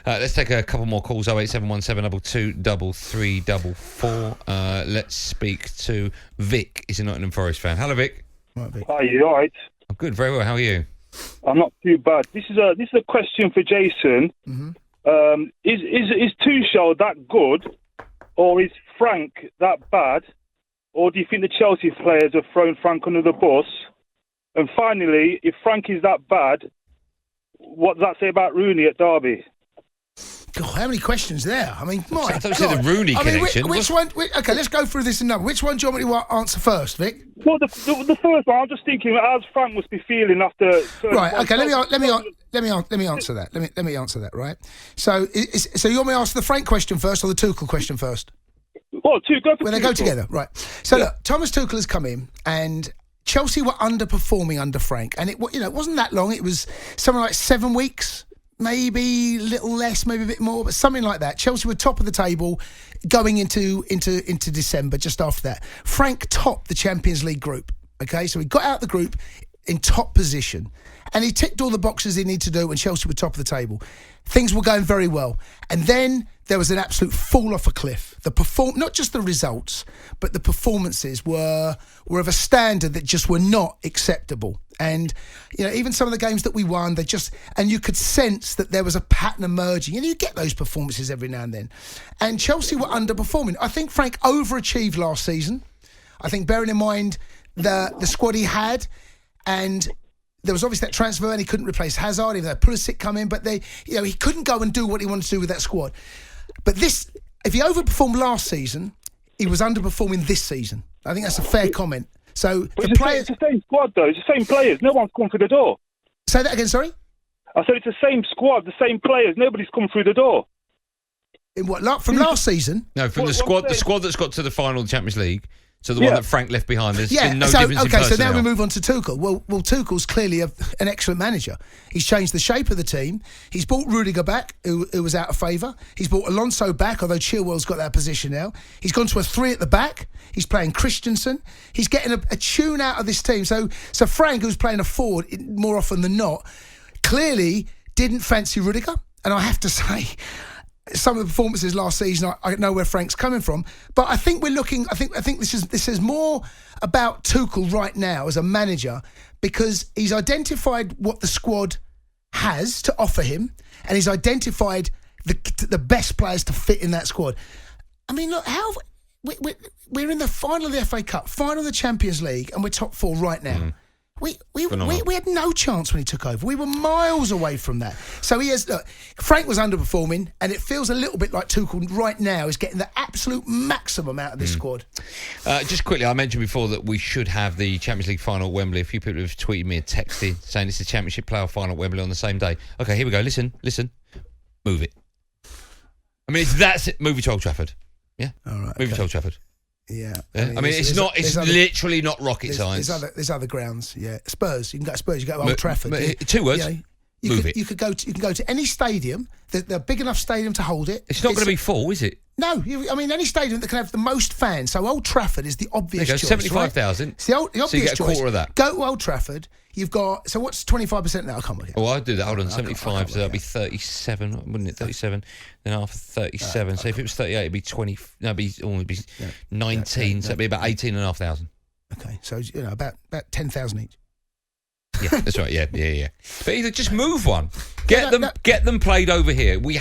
Let's take a couple more calls. 08717 223 let's speak to Vic. He's a Nottingham Forest fan. Hello, Vic. Right, Vic. Hi, you all right? I'm good, very well. How are you? I'm not too bad. This is a question for Jason. Mm-hmm. Is Tuchel that good, or is Frank that bad, or do you think the Chelsea players have thrown Frank under the bus? And finally, if Frank is that bad, what does that say about Rooney at Derby? God, how many questions there? I mean, my I thought God. you said the Rooney connection. Which one? Okay, let's go through this in number. Which one do you want me to answer first, Vic? Well, the first one, I'm just thinking, as Frank must be feeling after. Right. Okay. Let me answer that. Let me answer that. Right. So, so you want me to answer the Frank question first or the Tuchel question first? Well, they go together, right? So look, Thomas Tuchel has come in, and Chelsea were underperforming under Frank, and it wasn't that long. It was something like 7 weeks. Maybe a little less, maybe a bit more, but something like that. Chelsea were top of the table going into December, just after that. Frank topped the Champions League group, okay? So he got out the group in top position, and he ticked all the boxes he needed to do when Chelsea were top of the table. Things were going very well. And then there was an absolute fall off a cliff. Not just the results, but the performances were of a standard that just were not acceptable. And, even some of the games that we won, and you could sense that there was a pattern emerging. And you get those performances every now and then. And Chelsea were underperforming. I think Frank overachieved last season. I think bearing in mind the squad he had, and there was obviously that transfer and he couldn't replace Hazard, even though Pulisic come in, but he couldn't go and do what he wanted to do with that squad. But if he overperformed last season, he was underperforming this season. I think that's a fair comment. So it's the same squad, though. It's the same players. No one's come through the door. Say that again, sorry? I said it's the same squad, the same players. Nobody's come through the door. In what? From last season? No, from the squad that's got to the final of the Champions League. So the one that Frank left behind, there's been no difference in personnel. So now we move on to Tuchel. Well, Tuchel's clearly an excellent manager. He's changed the shape of the team. He's brought Rudiger back, who was out of favour. He's brought Alonso back, although Chilwell's got that position now. He's gone to a 3 at the back. He's playing Christensen. He's getting a tune out of this team. So Frank, who's playing a forward more often than not, clearly didn't fancy Rudiger. And I have to say, some of the performances last season, I know where Frank's coming from, but I think we're looking. I think this is more about Tuchel right now as a manager, because he's identified what the squad has to offer him, and he's identified the best players to fit in that squad. I mean, look, we're in the final of the FA Cup, final of the Champions League, and we're top 4 right now. We had no chance when he took over. We were miles away from that. So Frank was underperforming, and it feels a little bit like Tuchel right now is getting the absolute maximum out of this squad. Just quickly, I mentioned before that we should have the Champions League final at Wembley. A few people have tweeted me and texted saying it's the Championship playoff final at Wembley on the same day. Okay, here we go. Listen. Move it. I mean, that's it. Move it to Old Trafford. Yeah? All right. Move it to Old Trafford. Yeah, I mean it's literally not rocket science. There's other grounds. Yeah, Spurs. You can go to Spurs. You go to Old Trafford. 2 words. Move it. You could go to any stadium. They're a big enough stadium to hold it. It's not going to be full, is it? No, any stadium that can have the most fans. So Old Trafford is the obvious choice. 75,000. Right? It's the obvious so you get a choice. quarter of that. Go to Old Trafford. You've got, so what's 25% now? I can't work it out. Oh, I'd do that. Hold on, 75, so that'd be 37, wouldn't it? 37. Then after 37, so if it was 38, it'd be 20. No, it'd be 19, so it'd be about 18,500. Okay, so about 10,000 each. Yeah, that's right. Yeah. But either just move one, get them played over here. We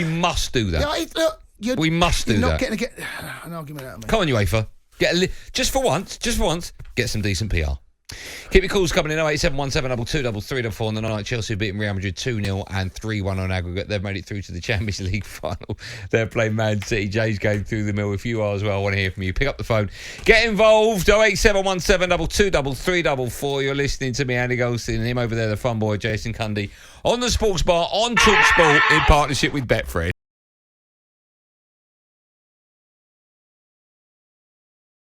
must do that. We must do that. You're not going to get an argument out of me. Come on, UEFA. Just for once, get some decent PR. Keep your calls coming in. 08717 223 on the night. Chelsea beating Real Madrid 2-0 and 3-1 on aggregate. They've made it through to the Champions League final. They're playing Man City. Jay's going through the mill. If you are as well, I want to hear from you. Pick up the phone. Get involved. 08717 223 You're listening to me, Andy Goldstein, and him over there, the fun boy, Jason Cundy, on the Sports Bar on talkSPORT in partnership with Betfred.